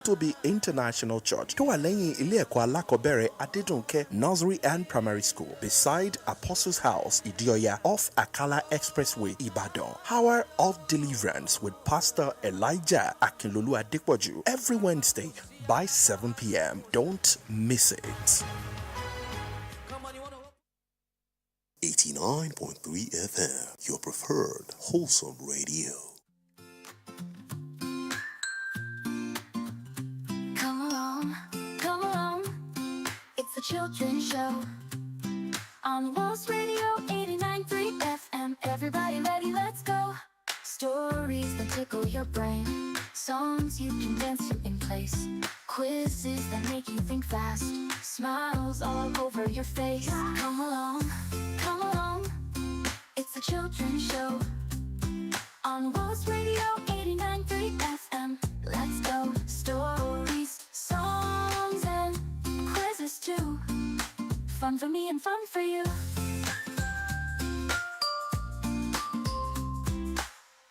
Tobi International Church tó wà lẹ́yìn ilé ẹ̀kọ́ alákọ̀ọ́bẹ̀rẹ̀ Adédùnkẹ́ Nursery and Primary School beside Apostles House Idioya off Akala Expressway Ibadan. Hour of Deliverance with Pastor Elijah Akinlolu Adepoju every Wednesday by 7 p.m. Don't miss it. 89.3 FM, your preferred wholesome radio. Come along, it's a children's show on Walls Radio 89.3 FM. Everybody ready, let's go. Stories that tickle your brain, songs you can dance to in place, quizzes that make you think fast, smiles all over your face. Come along, it's a children's show on Walls Radio 89.3 FM. Let's go. Stories, songs, and quizzes too. Fun for me and fun for you.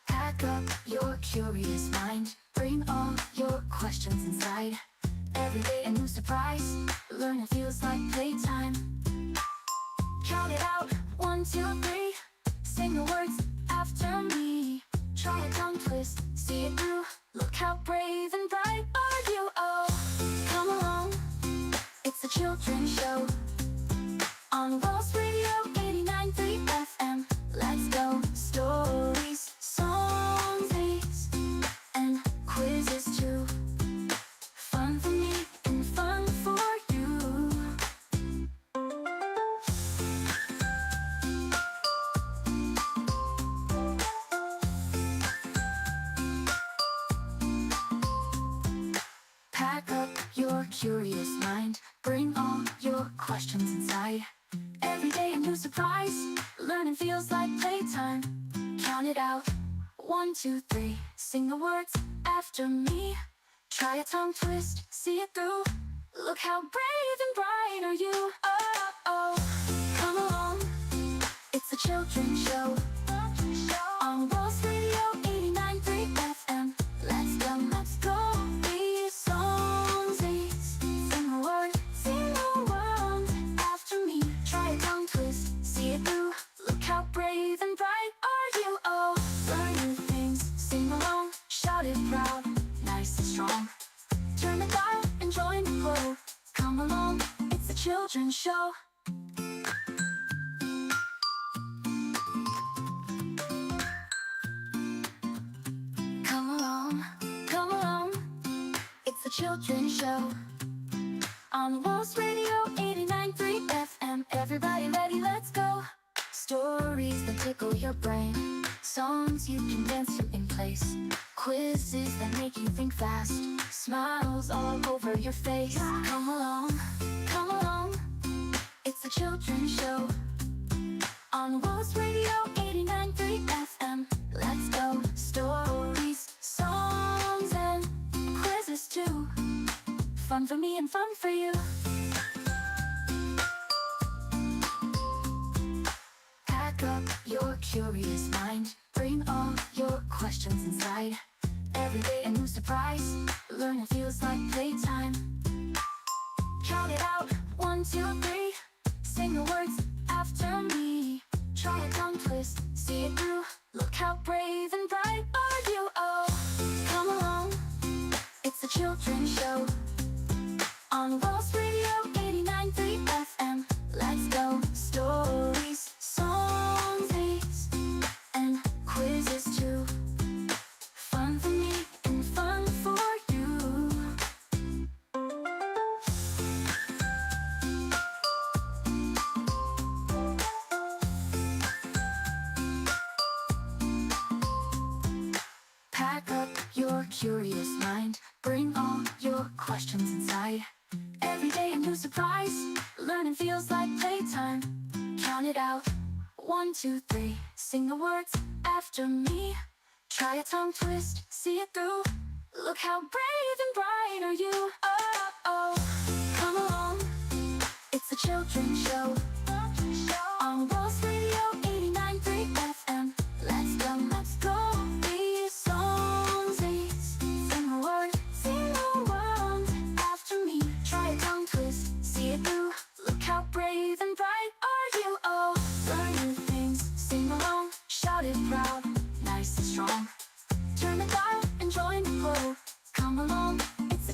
Pack up your curious mind, bring all your questions inside. Every day a new surprise, learn it feels like playtime. Count it out, 1, 2, 3. Sing the words after me. Try a tongue twist, see it through. Look how brave and bright are you. Oh, come along, it's a children's show on Walls Radio 89.3 FM. Let's go. Stories, songs, dates, and quizzes too. Fun for me and fun for you. Pack up your curious mind, bring all your questions inside. Every day a new surprise, learning feels like playtime. Count it out, 1, 2, 3. Sing the words after me. Try a tongue twist, see it through. Look how brave and bright are you. Oh, oh, come along, it's a children's show on Walls Radio 89.3 FM. Let's go. These songs, sing the word after me. Try a tongue twist, see it through. Look how brave and bright are you. Oh, learn new things, sing along, shout it proud, nice and strong. Turn the dial and join the flow. Come along, it's a children's show. Come along, it's a children's show on Walls Radio 89.3 FM. Everybody ready, let's go. Stories that tickle your brain, songs you can dance to in place, quizzes that make you think fast, smiles all over your face. Come along, it's a children's show on Walls Radio 89.3 FM. Let's go. Stories, songs, and quizzes too. Fun for me and fun for you. Pack up your curious mind, bring all your questions inside. Every day a new surprise, learn it feels like playtime. Count it out, 1, 2, 3. Sing the words after me. Try a tongue twist, see it through. Look how brave and bright are you. Oh, come along, it's a children's show on Walls Radio 89.3 FM. Let's go. Stories, songs, dates, and quizzes too. Fun for me and fun for you. Pack up your curious mind, bring all your questions inside. Every day a new surprise, learning feels like playtime. Count it out, 1, 2, 3. Sing the words after me. Try a tongue twist, see it through. Look how brave and bright are you. Oh, oh, come along, it's a children's show on Walls Radio 89.3 FM. Let's go. These songs, sing the word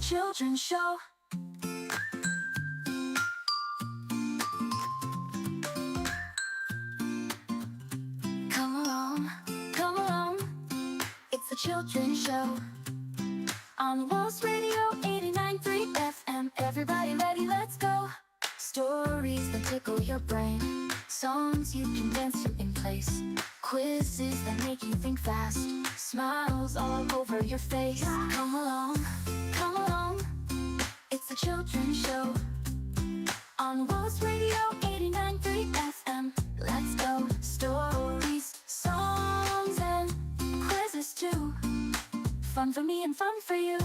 children's show. Come along, it's the children's show. On Walls Radio 89.3 FM, everybody ready, let's go. Stories that tickle your brain, songs you can dance to in place, quizzes that make you think fast, smiles all over your face. Come along, it's the children's show. On Walls Radio 89.3 FM, let's go. Stories, songs, and quizzes too. Fun for me and fun for you.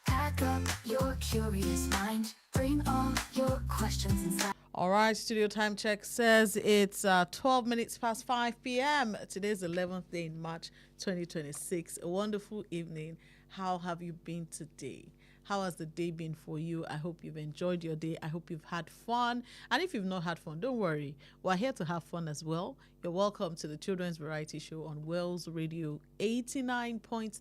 Pack up your curious mind. Bring all your questions inside. All right, studio time check says it's 12 minutes past 5 p.m. Today's 11th day in March 2026. A wonderful evening. How have you been today? How has the day been for you? I hope you've enjoyed your day. I hope you've had fun. And if you've not had fun, don't worry. We're here to have fun as well. You're welcome to the Children's Variety Show on Wells Radio 89.3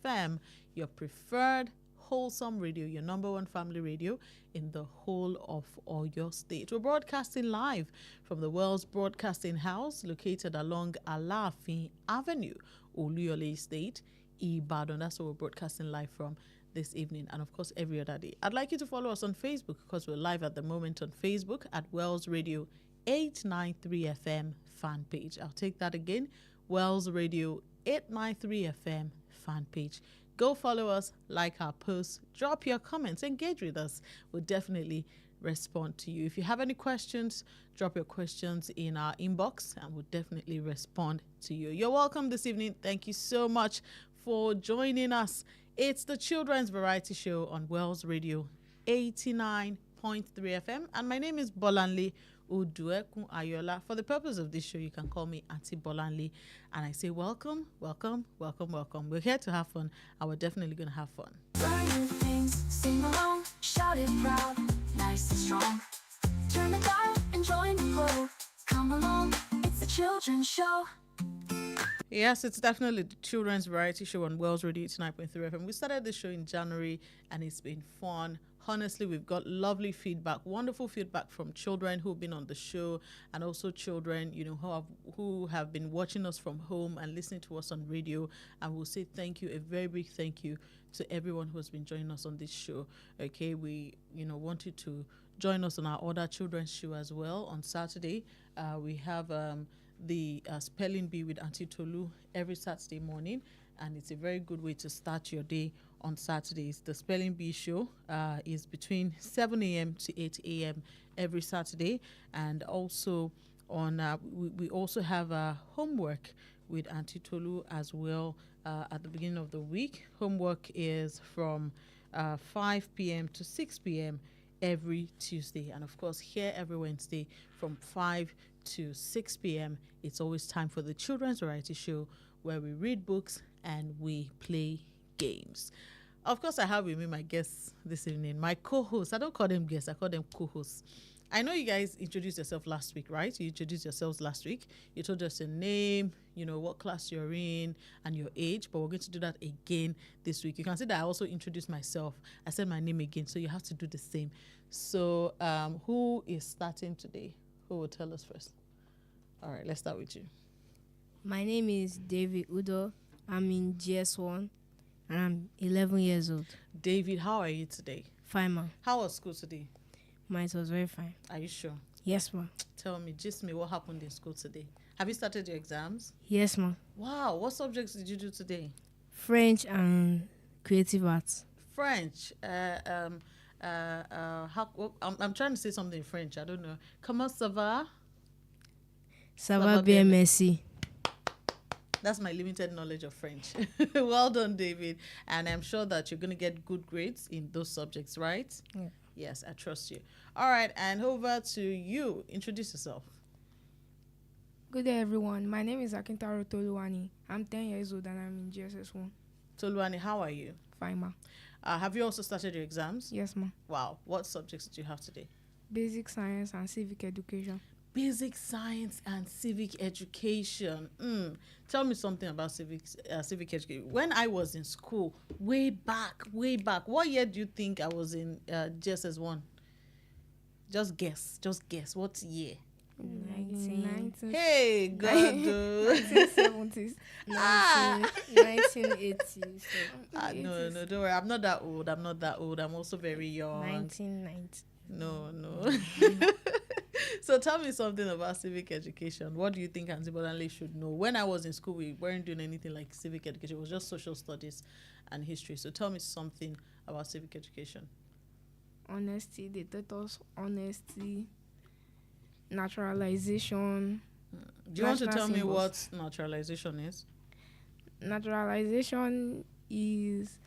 FM, your preferred wholesome radio, your number one family radio in the whole of Oyo State. We're broadcasting live from the Wells Broadcasting House located along Alaafin Avenue, Oluyole State, Ibadan. That's where we're broadcasting live from this evening, and of course every other day. I'd like you to follow us on Facebook because we're live at the moment on Facebook at Wells Radio 893 FM fan page. I'll take that again, Wells Radio 893 FM fan page. Go follow us, like our posts, drop your comments, engage with us. We'll definitely respond to you. If you have any questions, drop your questions in our inbox and we'll definitely respond to you. You're welcome this evening. Thank you so much for joining us. It's the Children's Variety Show on Wells Radio 89.3 FM. And my name is Bolanle Oduekun-Ayoola. For the purpose of this show, you can call me Auntie Bolanle. And I say welcome, welcome, welcome, welcome. We're here to have fun, and we're definitely going to have fun. Learn new things, sing along, shout it proud, nice and strong. Turn the dial and join the flow. Come along, it's the children's show. Yes, it's definitely the Children's Variety Show on Wells Radio 89.3 FM. We started this show in January and it's been fun. Honestly, we've got lovely feedback, wonderful feedback from children who've been on the show and also children, who have been watching us from home and listening to us on radio. And we'll say thank you, a very big thank you to everyone who has been joining us on this show. Okay, we, want you to join us on our other children's show as well on Saturday. We have the Spelling Bee with Auntie Tolu every Saturday morning, and it's a very good way to start your day on Saturdays. The Spelling Bee show is between 7 a.m. to 8 a.m. every Saturday, and also on we also have homework with Auntie Tolu as well at the beginning of the week. Homework is from 5 p.m. to 6 p.m. every Tuesday, and of course here every Wednesday from 5 to 6 p.m. It's always time for the Children's Variety Show, where we read books and we play games. Of course, I have with me my guests this evening, my co-hosts. I don't call them guests, I call them co-hosts. I know you guys introduced yourself last week, right? You introduced yourselves last week. You told us your name, what class you're in, and your age, but we're going to do that again this week. You can see that I also introduced myself. I said my name again, so you have to do the same. So who is starting today? Who will tell us first? All right, let's start with you. My name is David Udo. I'm in GS1 and I'm 11 years old. David, how are you today? Fine, ma. How was school today? Mine was very fine. Are you sure? Yes, ma. Tell me, gist me, what happened in school today? Have you started your exams? Yes, ma. Wow, what subjects did you do today? French and creative arts. French. I'm trying to say something in French. I don't know. Comment ça va? Ça va bien, merci. That's my limited knowledge of French. Well done, David. And I'm sure that you're going to get good grades in those subjects, right? Yeah. Yes, I trust you. All right, and over to you. Introduce yourself. Good day, everyone. My name is Akintaro Toluwani. I'm 10 years old and I'm in GSS1. Toluwani, how are you? Fine, ma. Have you also started your exams? Yes, ma. Wow. What subjects did you have today? Basic science and civic education. basic science and civic education. Tell me something about civic education. When I was in school, way back, what year do you think I was in GSS 1? Just guess. What year? 19. Hey, God. 1970s. 1980. No, don't worry. I'm not that old. I'm also very young. 1990. No. So tell me something about civic education. What do you think Auntie Bolanle should know? When I was in school, we weren't doing anything like civic education. It was just social studies and history. So tell me something about civic education. Honesty. They taught us honesty, naturalization. Do you want to National tell me symbols. what naturalization is? Naturalization is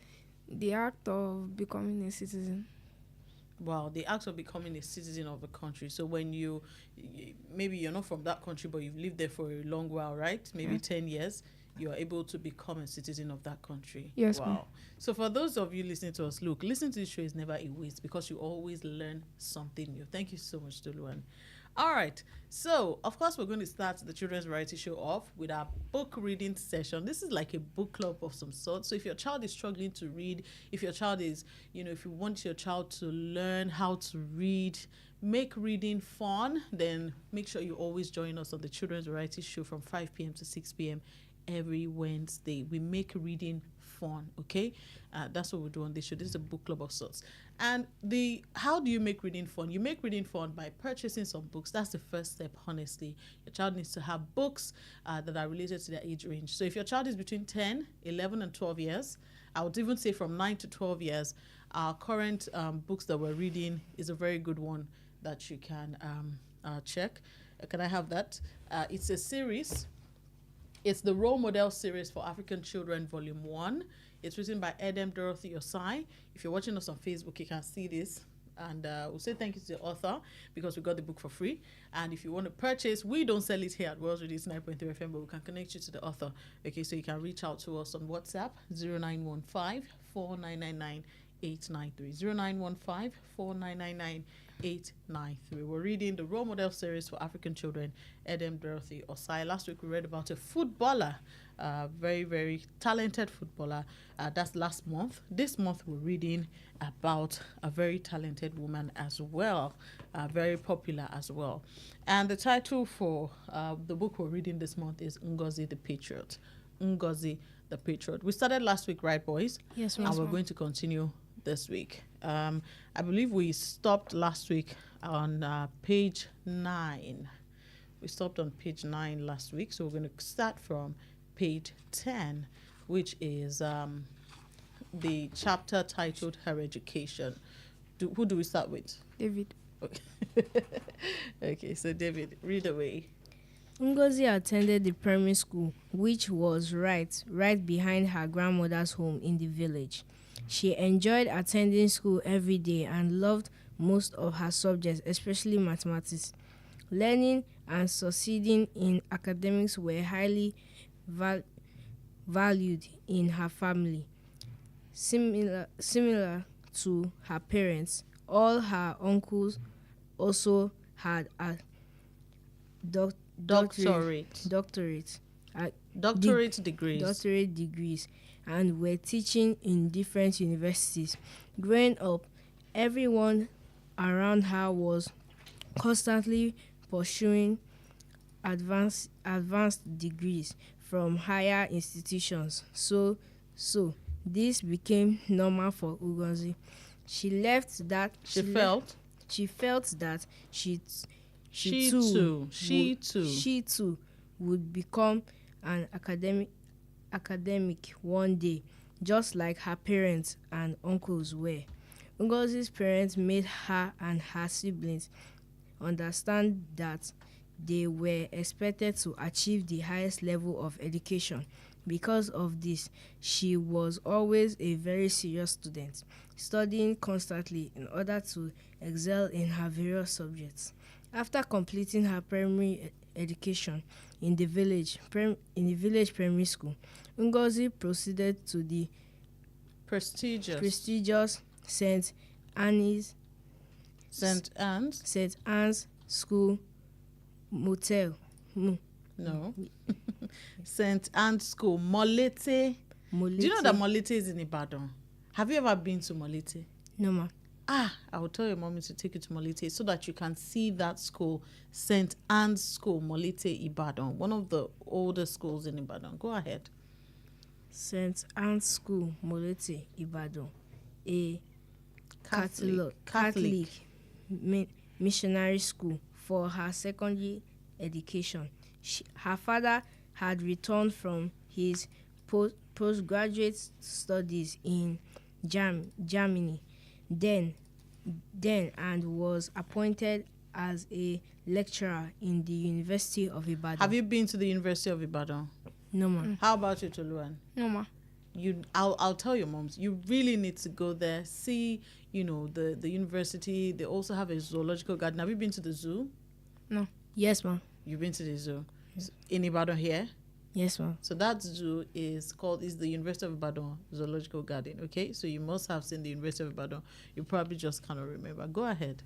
the act of becoming a citizen. Wow, the act of becoming a citizen of a country. So when maybe you're not from that country, but you've lived there for a long while, right? Maybe Yes. 10 years, you're able to become a citizen of that country. Yes, Wow. ma'am. So for those of you listening to us, look, listening to this show is never a waste because you always learn something new. Thank you so much, Toluwan. All right. So, of course, we're going to start the Children's Variety Show off with our book reading session. This is like a book club of some sort. So, if your child is struggling to read, if your child is, if you want your child to learn how to read, make reading fun, then make sure you always join us on the Children's Variety Show from 5 p.m. to 6 p.m. every Wednesday. We make reading fun, okay? That's what we do on this show. This is a book club of sorts. And how do you make reading fun? You make reading fun by purchasing some books. That's the first step, honestly. Your child needs to have books that are related to their age range. So if your child is between 10, 11, and 12 years, I would even say from 9 to 12 years, our current books that we're reading is a very good one that you can check. Can I have that? It's a series. It's the Role Model Series for African Children, Volume 1. It's written by Edem Dorothy Osai. If you're watching us on Facebook, you can see this. And we'll say thank you to the author because we got the book for free. And if you want to purchase, we don't sell it here at World's Radio 9.3 FM, but we can connect you to the author. Okay, so you can reach out to us on WhatsApp, 0915 4999 893. 0915 4999 893. We're reading the Role Model Series for African Children, Edem Dorothy Osai. Last week we read about a footballer, very, very talented footballer. That's last month. This month we're reading about a very talented woman as well, very popular as well. And the title for the book we're reading this month is Ngozi the Patriot. Ngozi the Patriot. We started last week, right, boys? Yes, And ma'am. we're going to continue this week. I believe we stopped last week on page 9. We stopped on page 9 last week, so we're going to start from page 10, which is the chapter titled Her Education. Who do we start with? David. Okay, okay, so David, read away. Ngozi attended the primary school, which was right behind her grandmother's home in the village. She enjoyed attending school every day and loved most of her subjects, especially mathematics. Learning and succeeding in academics were highly valued in her family. Similar to her parents, all her uncles also had a doctorate degrees and were teaching in different universities. Growing up, everyone around her was constantly pursuing advanced degrees from higher institutions. So this became normal for Ngozi. She felt that she too would become an academic one day, just like her parents and uncles were. Ngozi's parents made her and her siblings understand that they were expected to achieve the highest level of education. Because of this, she was always a very serious student, studying constantly in order to excel in her various subjects. After completing her primary education in the village primary school, Ngozi proceeded to the prestigious St. Anne's School Motel. No. St. Anne's School, Molete. Molete. Do you know that Molete is in Ibadan? Have you ever been to Molete? No, ma. I will tell your mommy to take you to Molete so that you can see that school, St. Anne's School, Molete, Ibadan, one of the oldest schools in Ibadan. Go ahead. St. Anne's School, Molete, Ibadan. A Catholic. Missionary school for her secondary education. Her father had returned from his postgraduate studies in Germany then and was appointed as a lecturer in the University of Ibadan. Have you been to the University of Ibadan? No, ma. How about you, Toluan? No, ma. I'll tell your moms, you really need to go there, see, the university. They also have a zoological garden. Have you been to the zoo? No. Yes, ma. You've been to the zoo? In Ibadan here? Yes, ma. So that zoo is the University of Ibadan Zoological Garden, okay? So you must have seen the University of Ibadan. You probably just cannot remember. Go ahead.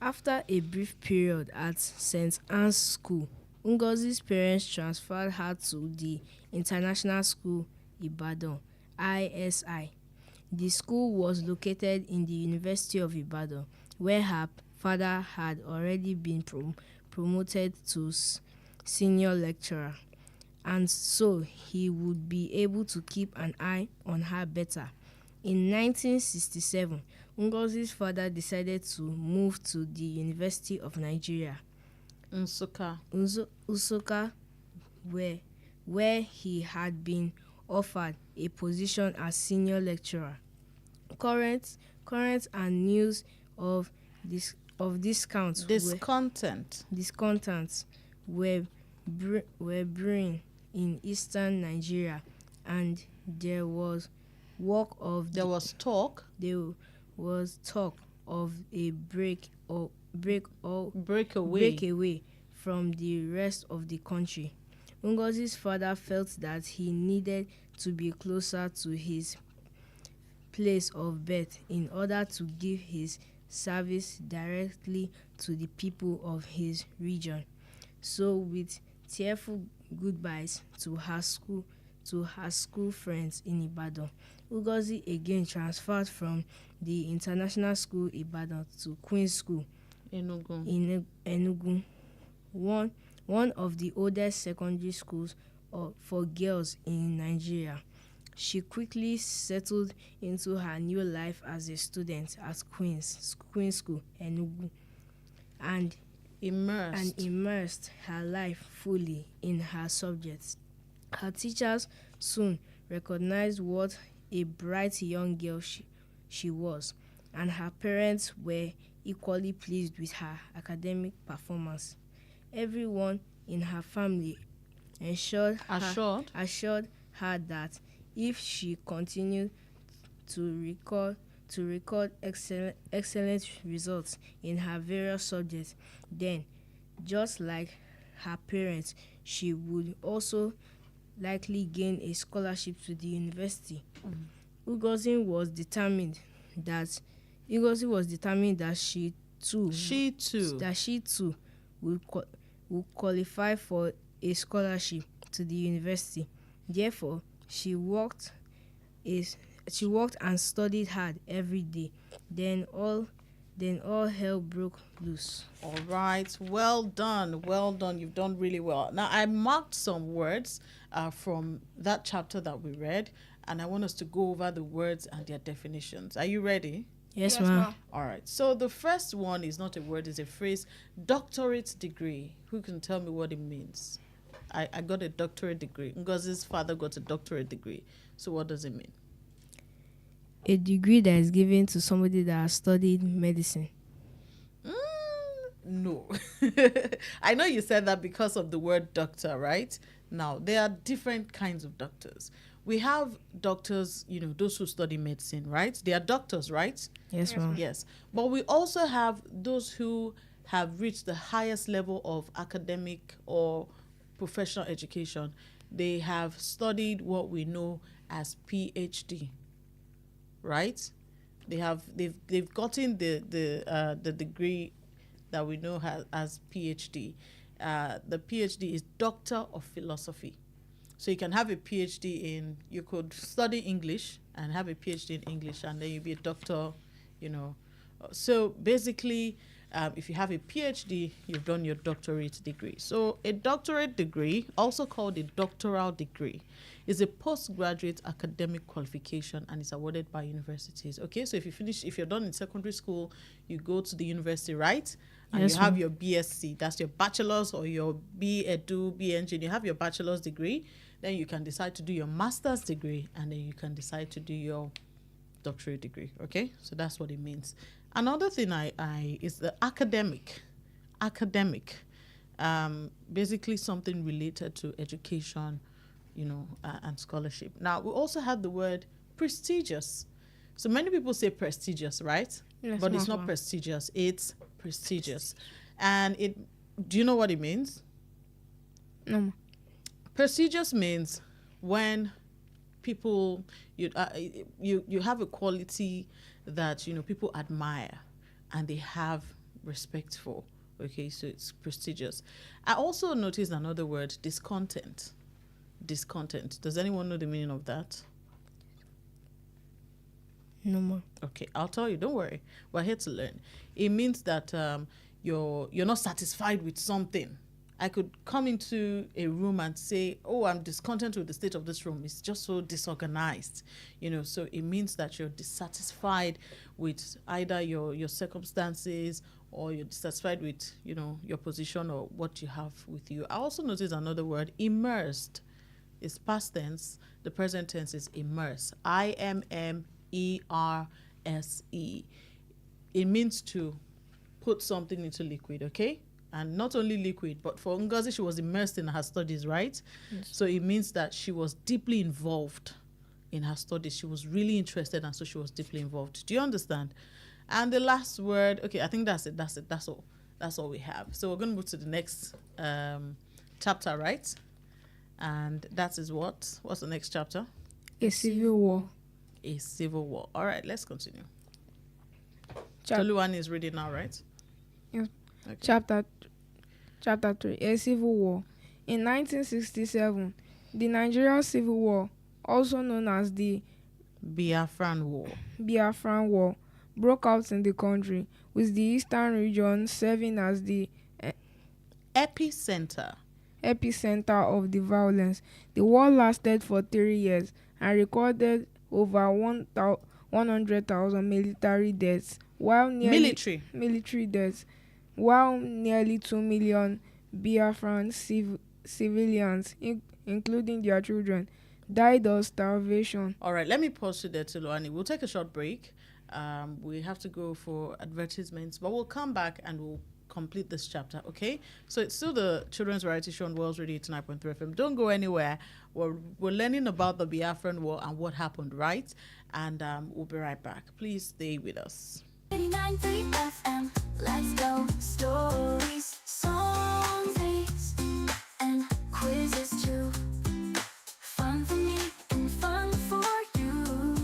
After a brief period at St. Anne's School, Ngozi's parents transferred her to the International School Ibadan, ISI. The school was located in the University of Ibadan, where her father had already been promoted to senior lecturer, and so he would be able to keep an eye on her better. In 1967, Ngozi's father decided to move to the University of Nigeria, Nsukka, where he had been offered a position as senior lecturer. Current and news of discontents were brewing in eastern Nigeria, and there was talk of a breakaway from the rest of the country. Ngozi's father felt that he needed to be closer to his place of birth in order to give his service directly to the people of his region. So, with tearful goodbyes to her school friends in Ibadan, Ngozi again transferred from the International School Ibadan to Queen's School in Enugu, one of the oldest secondary schools for girls in Nigeria. She quickly settled into her new life as a student at Queen's School, Enugu, and immersed her life fully in her subjects. Her teachers soon recognized what a bright young girl she was, and her parents were equally pleased with her academic performance. Everyone in her family assured her that if she continued to record excellent results in her various subjects, then, just like her parents, she would also likely gain a scholarship to the university. Ngozi was determined that she too would qualify for a scholarship to the university. Therefore, she worked and studied hard every day. Then all hell broke loose. All right. Well done. You've done really well. Now, I marked some words from that chapter that we read, and I want us to go over the words and their definitions. Are you ready? Yes, ma'am. All right. So the first one is not a word, it's a phrase. Doctorate degree. Who can tell me what it means? I got a doctorate degree. Ngozi's father got a doctorate degree. So what does it mean? A degree that is given to somebody that has studied medicine. No. I know you said that because of the word doctor, right? Now, there are different kinds of doctors. We have doctors, those who study medicine, right? They are doctors, right? Yes, ma'am. Yes. But we also have those who have reached the highest level of academic or professional education. They have studied what we know as PhD, right? They've gotten the degree that we know as PhD. the PhD is Doctor of Philosophy. So you can have a PhD you could study English and have a PhD in English, and then you'll be a doctor, So basically, if you have a PhD, you've done your doctorate degree. So a doctorate degree, also called a doctoral degree, is a postgraduate academic qualification and is awarded by universities. Okay, so if you're done in secondary school, you go to the university, right? And Yes, you have your BSc, that's your bachelor's, or your B.Edu, B.Eng, you have your bachelor's degree. Then you can decide to do your master's degree, and then you can decide to do your doctorate degree. Okay, so that's what it means. Another thing is the academic, basically something related to education, and scholarship. Now, we also have the word prestigious. So many people say prestigious, right? Yes, But it's ma'am. not prestigious, it's prestigious. And do you know what it means? No, ma. Prestigious means when people, you have a quality that, people admire and they have respect for. Okay, so it's prestigious. I also noticed another word, discontent. Discontent. Does anyone know the meaning of that? No more. Okay, I'll tell you. Don't worry. We're here to learn. It means that you're not satisfied with something. I could come into a room and say, "Oh, I'm discontent with the state of this room. It's just so disorganized." So it means that you're dissatisfied with either your circumstances, or you're dissatisfied with, your position or what you have with you. I also noticed another word, immersed. It's past tense. The present tense is immerse. IMMERSE. It means to put something into liquid, okay? And not only liquid, but for Ngozi, she was immersed in her studies, right? Yes. So it means that she was deeply involved in her studies. She was really interested, and so she was deeply involved. Do you understand? And the last word, okay, I think that's it. That's all we have. So we're going to move to the next chapter, right? And that is what? What's the next chapter? A civil war. A civil war. All right, let's continue. Chap- Toluwani is reading now, right? Yes. Okay. Chapter 3, A Civil War. In 1967, the Nigerian Civil War, also known as the Biafran War, broke out in the country, with the eastern region serving as the epicenter of the violence. The war lasted for 3 years and recorded over 100,000 military deaths, while nearly 2 million Biafran civilians, including their children, died of starvation. All right, let me pause you there, Toluwani. We'll take a short break. We have to go for advertisements, but we'll come back and we'll complete this chapter, okay? So it's still the Children's Variety Show on World's Radio 89.3 FM. Don't go anywhere. We're learning about the Biafran War and what happened, right? And we'll be right back. Please stay with us. 89.3 FM, let's go. Stories, songs, dates, and quizzes too. Fun for me and fun for you.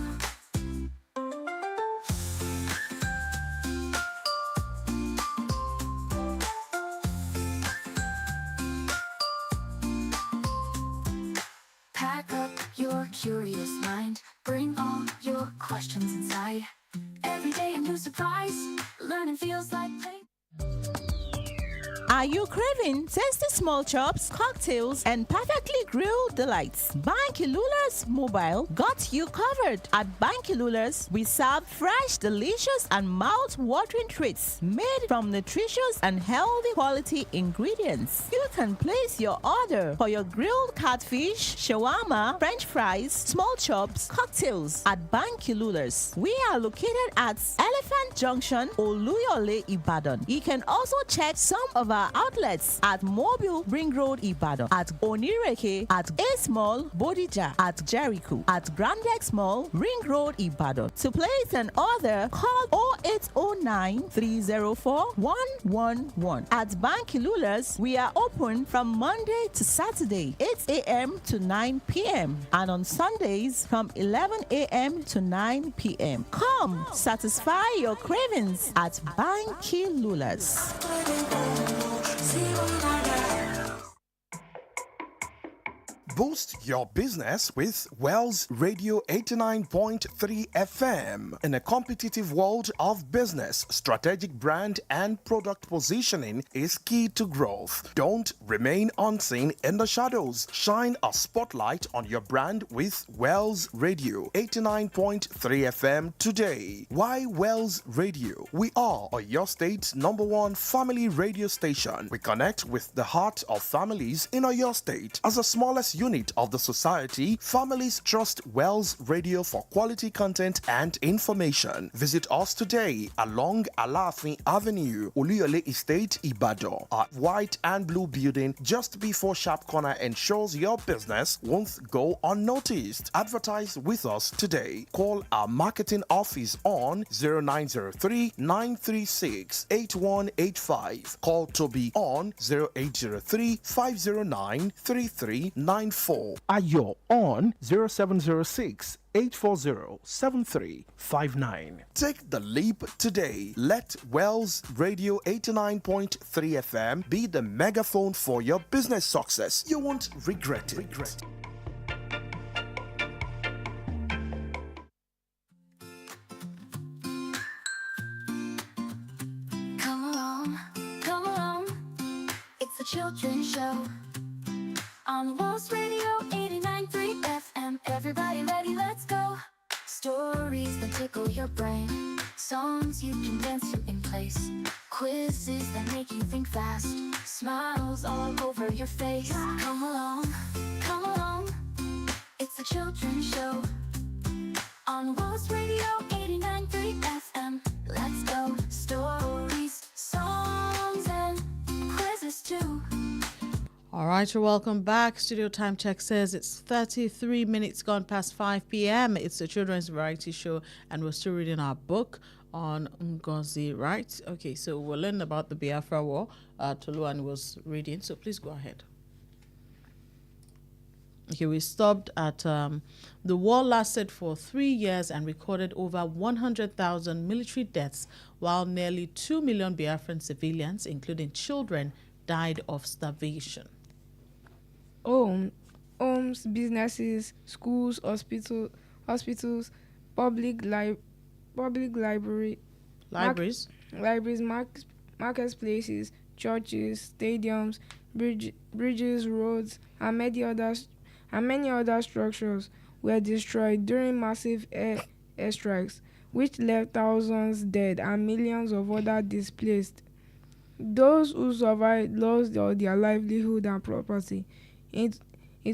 Pack up your curious mind, bring all your questions inside. Every day a new surprise, learning feels like play. Are you craving tasty small chops, cocktails, and perfectly grilled delights? Bankilula's Mobile got you covered. At Bankilula's, we serve fresh, delicious, and mouth-watering treats made from nutritious and healthy quality ingredients. You can place your order for your grilled catfish, shawarma, French fries, small chops, cocktails at Bankilula's. We are located at Elephant Junction, Oluyole, Ibadan. You can also check some of our outlets at Mobile Ring Road, Ibadan, at Onireke, at Ace Mall, Bodija, at Jericho, at Grandex Mall, Ring Road, Ibadan. To place an order, call 0809 304 111. At Bankilula's, we are open from Monday to Saturday, 8 a.m. to 9 p.m. and on Sundays from 11 a.m. to 9 p.m. Come satisfy your cravings at Bankilula's. See what I got. Boost your business with Wells Radio 89.3 FM. In a competitive world of business, strategic brand and product positioning is key to growth. Don't remain unseen in the shadows. Shine a spotlight on your brand with Wells Radio 89.3 FM today. Why Wells Radio? We are your state's #1 family radio station. We connect with the heart of families in your state. As the smallest unit of the society, families trust Wells Radio for quality content and information. Visit us today along Alafin Avenue, Oluyole Estate, Ibadan. Our white and blue building just before Sharp Corner ensures your business won't go unnoticed. Advertise with us today. Call our marketing office on 0903 936 8185. Call Toby on 0803 509 3394. Ayo on 0706 840-7359. Take the leap today. Let Wells Radio 89.3 FM be the megaphone for your business success. You won't regret it. Come along, it's a children's show on Walls Radio 89.3 FM. Everybody ready, let's go. Stories that tickle your brain, songs you can dance to in place, quizzes that make you think fast, smiles all over your face. Come along, it's a children's show on Walls Radio 89.3 FM. Let's go. Stories, songs, and quizzes too. All right, you're welcome back. Studio time check says it's 33 minutes gone past 5 p.m. It's the children's variety show, and we're still reading our book on Ngozi, right? Okay, so we'll learn about the Biafra War. Toluani was reading, so please go ahead. Okay, we stopped at the war lasted for 3 years and recorded over 100,000 military deaths, while nearly 2 million Biafran civilians, including children, died of starvation. Homes, businesses, schools, hospitals, public libraries, marketplaces, churches, stadiums, bridges, roads, and many other structures were destroyed during massive airstrikes, which left thousands dead and millions of others displaced. Those who survived lost all their livelihood and property. It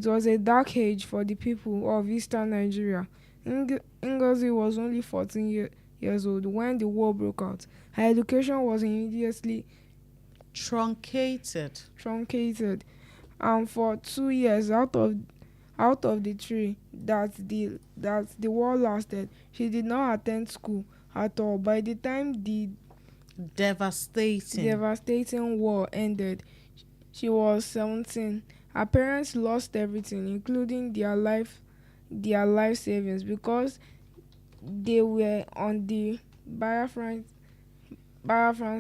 was a dark age for the people of eastern Nigeria. Ngozi was only 14 years old when the war broke out. Her education was immediately truncated, and for 2 years out of the 3 that the war lasted, she did not attend school at all. By the time the devastating war ended, she was 17. Her parents lost everything, including their life savings, because they were on the Biafran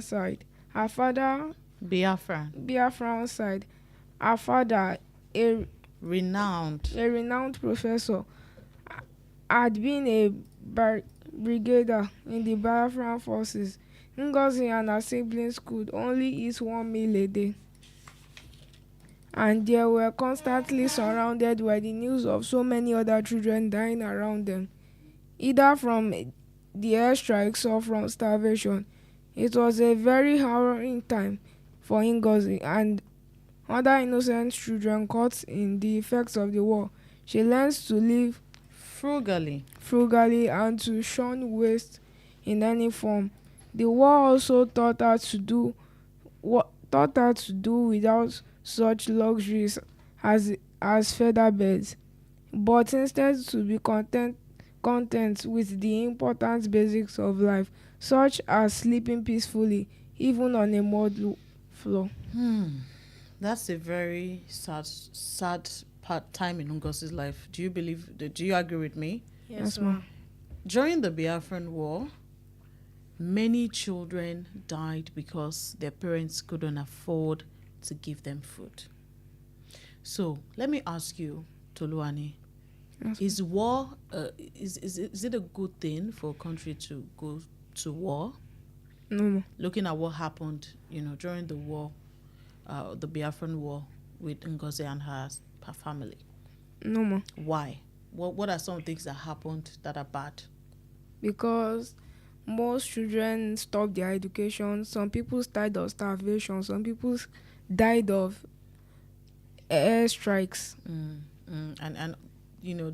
side. Her father, Biafran side. Her father, a renowned professor, had been a brigadier in the Biafran forces. Ngozi and her siblings could only eat 1 meal a day, and they were constantly surrounded by the news of so many other children dying around them, either from the airstrikes or from starvation. It was a very harrowing time for Ngozi and other innocent children caught in the effects of the war. She learns to live frugally and to shun waste in any form. The war also taught her to do without such luxuries as feather beds, but instead to be content with the important basics of life, such as sleeping peacefully, even on a mud floor. That's a very sad time in Ngozi's life. Do you agree with me? Yes, ma'am. During the Biafran War, many children died because their parents couldn't afford to give them food. So let me ask you, Toluani, Yes, is war, is it a good thing for a country to go to war? no more. Looking at what happened, during the war, the Biafran war with Ngozi and her family. No more. Why? What are some things that happened that are bad? Because most children stopped their education. Some people died of starvation. Some people died of air strikes. And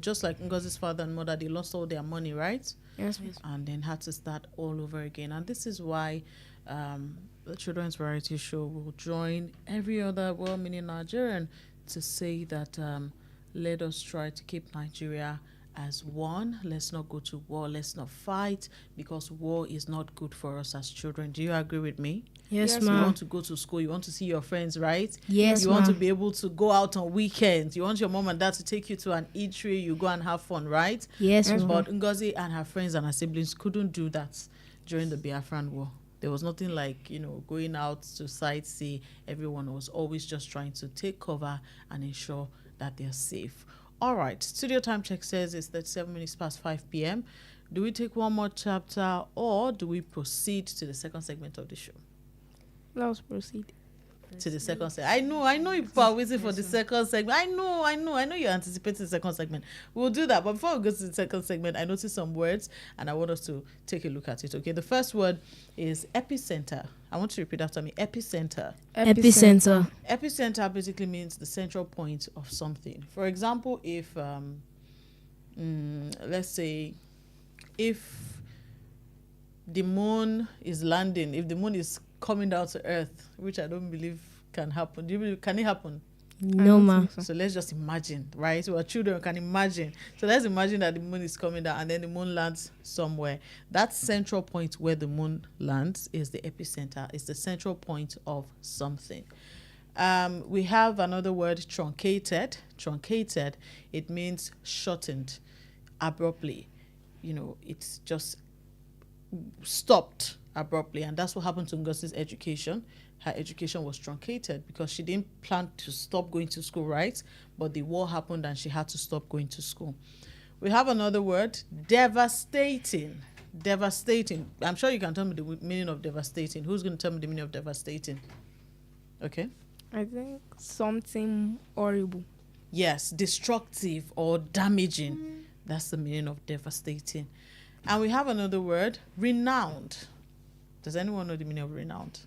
just like Ngozi's father and mother, they lost all their money, right? Yes. And then had to start all over again. And this is why the children's variety show will join every other well-meaning Nigerian to say that let us try to keep Nigeria as one. Let's not go to war. Let's not fight, because war is not good for us as children. Do you agree with me? Yes, Yes, You ma'am. want to go to school. You want to see your friends, right? Yes, You want to ma'am. be able to go out on weekends. You want your mom and dad to take you to an eatery. You go and have fun, right? Yes, Yes, ma'am. But Ngozi and her friends and her siblings couldn't do that during the Biafran war. There was nothing like, going out to sightsee. Everyone was always just trying to take cover and ensure that they're safe. All right. Studio time check says it's 37 minutes past 5 p.m. Do we take one more chapter, or do we proceed to the second segment of the show? Let us proceed. To the second segment. I know people are waiting for the second segment. I know you're anticipating the second segment. We'll do that. But before we go to the second segment, I noticed some words and I want us to take a look at it. Okay, the first word is epicenter. I want you to repeat after me. Epicenter. Epicenter. Epicenter basically means the central point of something. For example, if let's say if the moon is landing, if the moon is coming down to Earth, which I don't believe can happen. Do you believe, can it happen? No, ma'am. So let's just imagine, right? So our children can imagine. So let's imagine that the moon is coming down and then the moon lands somewhere. That central point where the moon lands is the epicenter. It's the central point of something. We have another word, truncated. Truncated, it means shortened abruptly. It's just stopped abruptly, and that's what happened to Ngozi's education. Her education was truncated because she didn't plan to stop going to school, right? But the war happened and she had to stop going to school. We have another word, devastating. Devastating. I'm sure you can tell me the meaning of devastating. Who's going to tell me the meaning of devastating? Okay. I think something horrible. Yes, destructive or damaging. That's the meaning of devastating. And we have another word, renowned. Does anyone know the meaning of renowned?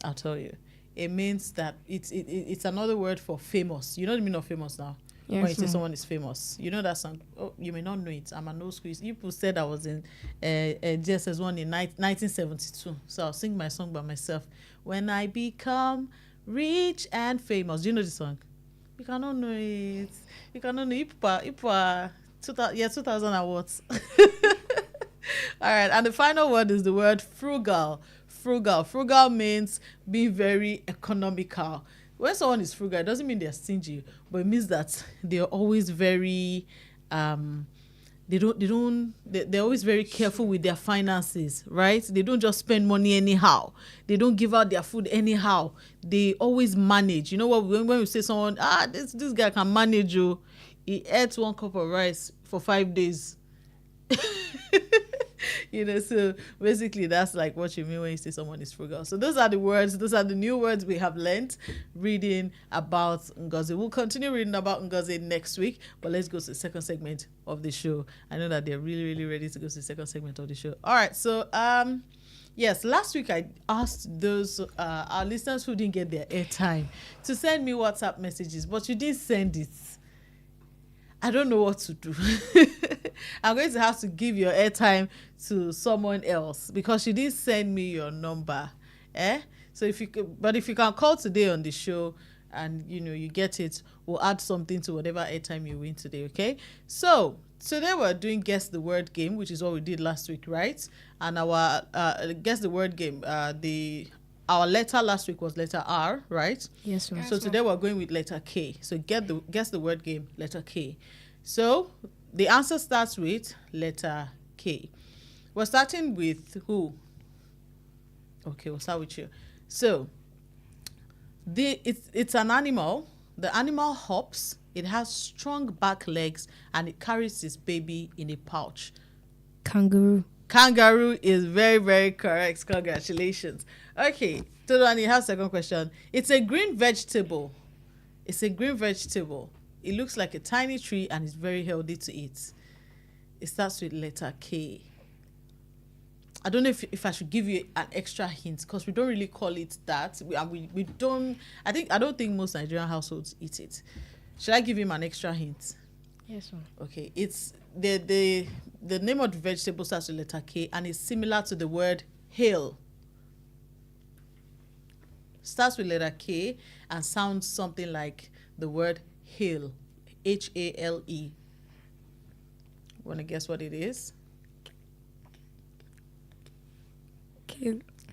I'll tell you. It means that it's another word for famous. You know the meaning of famous now? Yes, When you say ma'am. someone is famous. You know that song? Oh, you may not know it. I'm an old school. You people said I was in GSS1 in 1972. So I'll sing my song by myself. When I become rich and famous. Do you know the song? You cannot know it. You cannot know it. You are 2000 and what? All right, and the final word is the word frugal. Frugal. Frugal means being very economical. When someone is frugal, it doesn't mean they're stingy, but it means that they're always very they're always very careful with their finances, right? They don't just spend money anyhow. They don't give out their food anyhow. They always manage. You know what? When we say someone, this guy can manage you, he ate 1 cup of rice for 5 days. So basically that's like what you mean when you say someone is frugal. So those are the words, those are the new words we have learned reading about Ngozi. We'll continue reading about Ngozi next week, but let's go to the second segment of the show. I know that they're really, really ready to go to the second segment of the show. All right, so yes, last week I asked those our listeners who didn't get their airtime to send me WhatsApp messages, but you didn't send it. I don't know what to do. I'm going to have to give your airtime to someone else because she didn't send me your number. So if you can call today on the show and you get it, we'll add something to whatever airtime you win today, okay? So today we're doing Guess the Word game, which is what we did last week, right? And our Guess the Word game, our letter last week was letter R, right? Yes, ma'am. So today we're going with letter K. So guess the word game, letter K. So the answer starts with letter K. We're starting with who? Okay, we'll start with you. So it's an animal, The animal hops, it has strong back legs, and it carries its baby in a pouch. Kangaroo. Kangaroo is very, very correct. Congratulations. Okay, Tolani, have second question. It's a green vegetable. It's a green vegetable. It looks like a tiny tree and it's very healthy to eat. It starts with letter K. I don't know if I should give you an extra hint because we don't really call it that. We don't. I don't think most Nigerian households eat it. Should I give him an extra hint? Yes, ma'am. Okay, it's the name of the vegetable starts with letter K and is similar to the word hail. Starts with letter K and sounds something like the word hail. Hale. Want to guess what it is?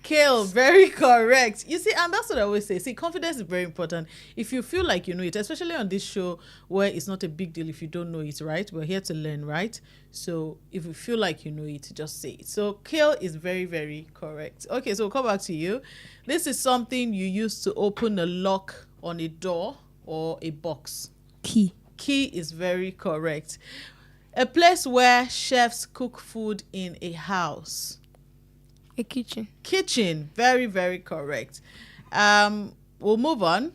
Kale, very correct. You see, and that's what I always say. See, confidence is very important. If you feel like you know it, especially on this show where it's not a big deal if you don't know it, right? We're here to learn, right? So if you feel like you know it, just say it. So kale is very, very correct. Okay, so we'll come back to you. This is something you use to open a lock on a door or a box. Key. Key is very correct. A place where chefs cook food in a house. A kitchen. Kitchen, very, very correct. We'll move on.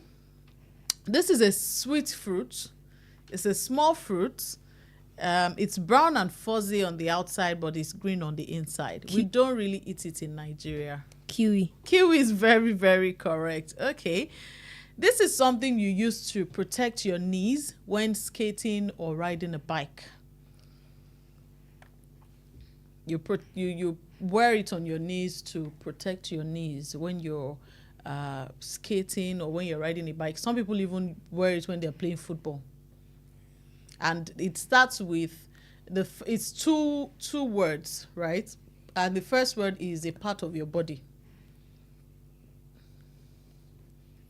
This is a sweet fruit. It's a small fruit. It's brown and fuzzy on the outside, but it's green on the inside. We don't really eat it in Nigeria. Kiwi. Kiwi is very, very correct. Okay. This is something you use to protect your knees when skating or riding a bike. You wear it on your knees to protect your knees when you're skating or when you're riding a bike. Some people even wear it when they're playing football. And it starts with it's two words, right? And the first word is a part of your body.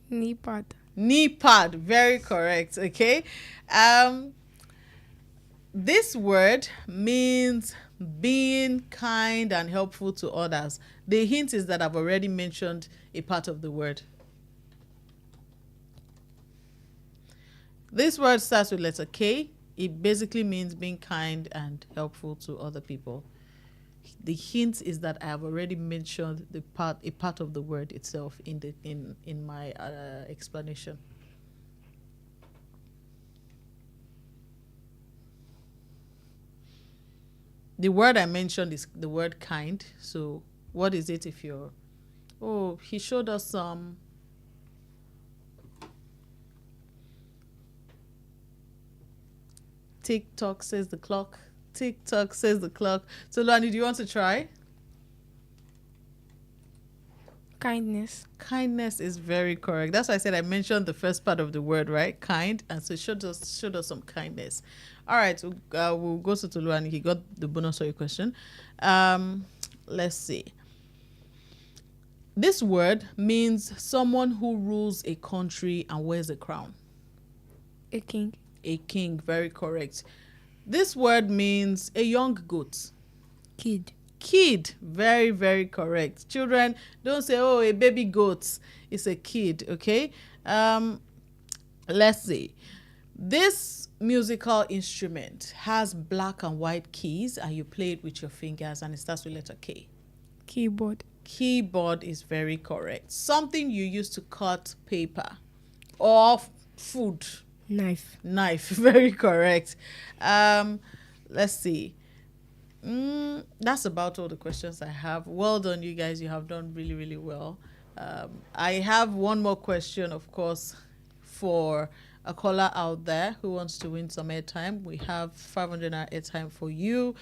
Knee pad. Knee pad, very correct. Okay. This word means being kind and helpful to others. The hint is that I've already mentioned a part of the word. This word starts with letter K. It basically means being kind and helpful to other people. The hint is that I have already mentioned a part of the word itself in my explanation. The word I mentioned is the word kind. So what is it if you're... Oh, he showed us some... TikTok says the clock. TikTok says the clock. So Luani, do you want to try? Kindness. Kindness is very correct. That's why I said I mentioned the first part of the word, right? Kind. And so showed us some kindness. All right, we'll go to Toluani. He got the bonus for your question. Let's see. This word means someone who rules a country and wears a crown. A king. A king, very correct. This word means a young goat. Kid. Kid, very, very correct. Children, don't say, oh, a baby goat. It's a kid, okay? Let's see. This musical instrument has black and white keys and you play it with your fingers and it starts with letter K. Keyboard. Keyboard is very correct. Something you use to cut paper or food. Knife. Knife, very correct. Let's see. That's about all the questions I have. Well done, you guys. You have done really, really well. I have one more question, of course, for a caller out there who wants to win some airtime. We have 500 airtime for you.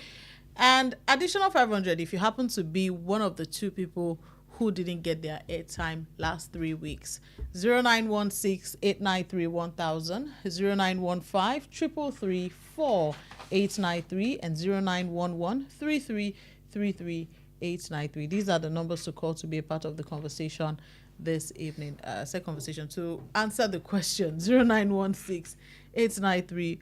And additional 500 if you happen to be one of the two people who didn't get their airtime last 3 weeks. 0916-893-1000, 0915-333-4893, and 0911-3333-893. These are the numbers to call to be a part of the conversation this evening. Second conversation to answer the question. 0916-893-1000,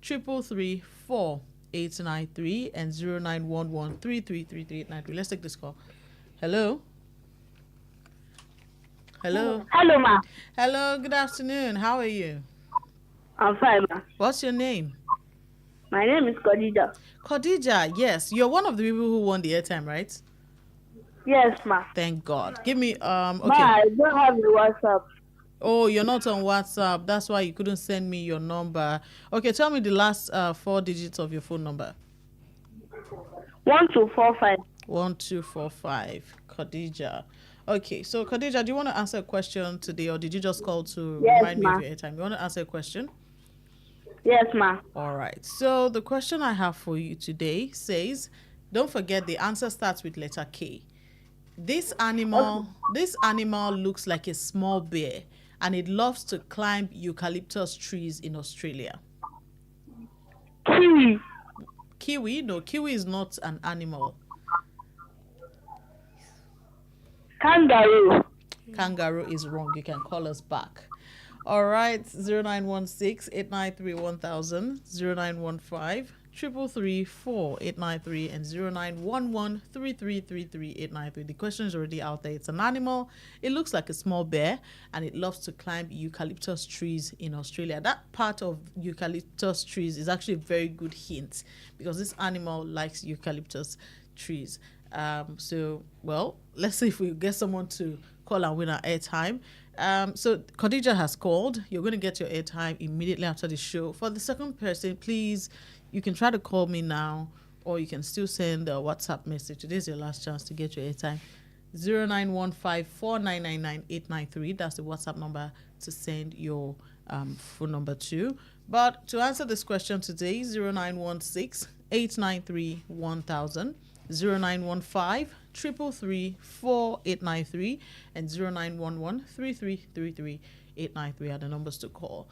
0915-333-4893, and 0911-3333-893. Let's take this call. Hello. Hello. Hello, ma. Hello, good afternoon. How are you? I'm fine, ma. What's your name? My name is Khadija. Khadija, yes. You're one of the people who won the airtime, right? Yes, ma. Thank God. Give me Ma, okay. I don't have the WhatsApp. Oh, you're not on WhatsApp. That's why you couldn't send me your number. Okay, tell me the last 4 digits of your phone number. 1245. 1245. Khadija. Okay, so Khadija, do you want to answer a question today, or did you just call to Yes, remind me of ma. your airtime? You want to answer a question? Yes, ma. All right. So the question I have for you today says, don't forget the answer starts with letter K. This animal looks like a small bear, and it loves to climb eucalyptus trees in Australia. Kiwi. Kiwi? No, kiwi is not an animal. Kangaroo. Kangaroo is wrong. You can call us back. All right, 0916-893-1000, 0915-333-4893, and 0911-333-3893. The question is already out there. It's an animal. It looks like a small bear, and it loves to climb eucalyptus trees in Australia. That part of eucalyptus trees is actually a very good hint, because this animal likes eucalyptus trees. So, well, let's see if we get someone to call and win our airtime. So Khadija has called. You're going to get your airtime immediately after the show. For the second person, please, you can try to call me now, or you can still send a WhatsApp message. Today's your last chance to get your airtime. 0915-4999-893. That's the WhatsApp number to send your phone number to. But to answer this question today, 0916-893-1000. 0915-333-4893 and 0911-333-3893 are the numbers to call.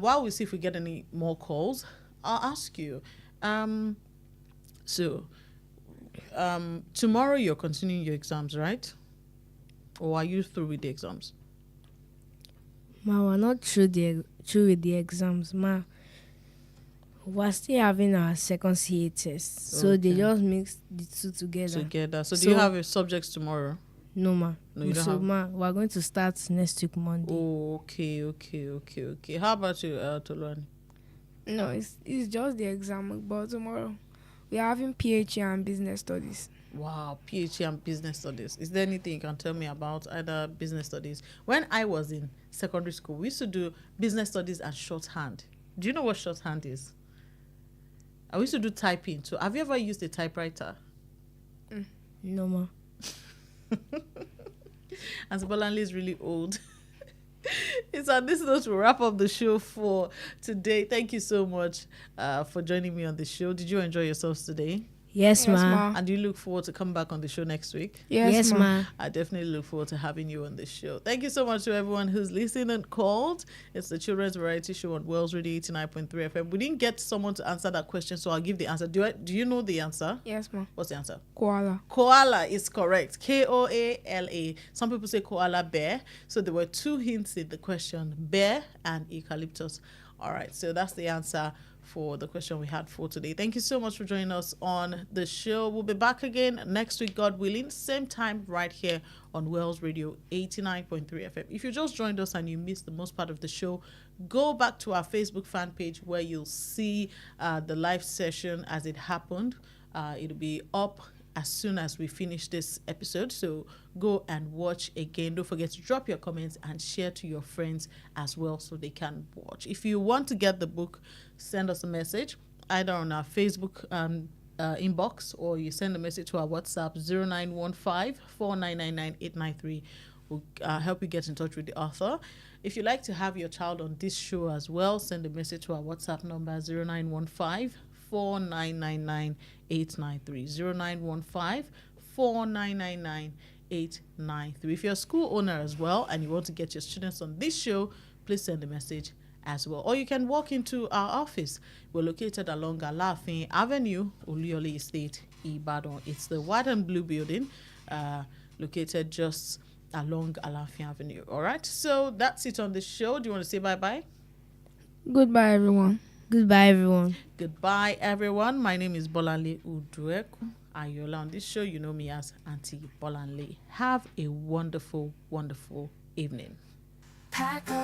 While we see if we get any more calls, I'll ask you. Tomorrow you're continuing your exams, right? Or are you through with the exams? Ma, we're not through with the exams, ma. We're still having our second CA test, so they just mix the two together. So do you have your subjects tomorrow? No, ma. No, you don't so, have. ma, we're going to start next week Monday. Oh, okay. How about you, Tolani? No, it's just the exam, but tomorrow we are having PhD and business studies. Wow, PhD and business studies. Is there anything you can tell me about either business studies? When I was in secondary school, we used to do business studies and shorthand. Do you know what shorthand is? I used to do typing too. Have you ever used a typewriter? No, ma. And Bolanle is really old. It's on this note to wrap up the show for today. Thank you so much for joining me on the show. Did you enjoy yourselves today? Yes, ma. And do you look forward to come back on the show next week? Yes, ma. I definitely look forward to having you on the show. Thank you so much to everyone who's listened and called. It's the Children's Variety Show on Wells Radio 89.3 FM. We didn't get someone to answer that question, so I'll give the answer. Do you know the answer? Yes, ma. What's the answer? Koala. Koala is correct. Koala. Some people say koala bear. So there were 2 hints in the question, bear and eucalyptus. All right, so that's the answer for the question we had for today. Thank you so much for joining us on the show. We'll be back again next week, God willing, same time right here on Wells Radio 89.3 FM. If you just joined us and you missed the most part of the show, go back to our Facebook fan page where you'll see the live session as it happened. It'll be up as soon as we finish this episode, so go and watch again. Don't forget to drop your comments and share to your friends as well so they can watch. If you want to get the book, send us a message either on our Facebook inbox, or you send a message to our WhatsApp 0915-4999-893. We'll help you get in touch with the author. If you'd like to have your child on this show as well, send a message to our WhatsApp number 0915-4999-893. 0915-4999-893. If you're a school owner as well and you want to get your students on this show, please send a message as well. Or you can walk into our office. We're located along Alafin Avenue, Oluyole Estate, Ibadan. It's the white and blue building located just along Alafin Avenue. All right, so that's it on the show. Do you want to say bye-bye? Goodbye, everyone. Goodbye, everyone. Goodbye, everyone. My name is Bolanle Oduekun-Ayoola. On this show, you know me as Auntie Bolanle. Have a wonderful, wonderful evening. Pack up.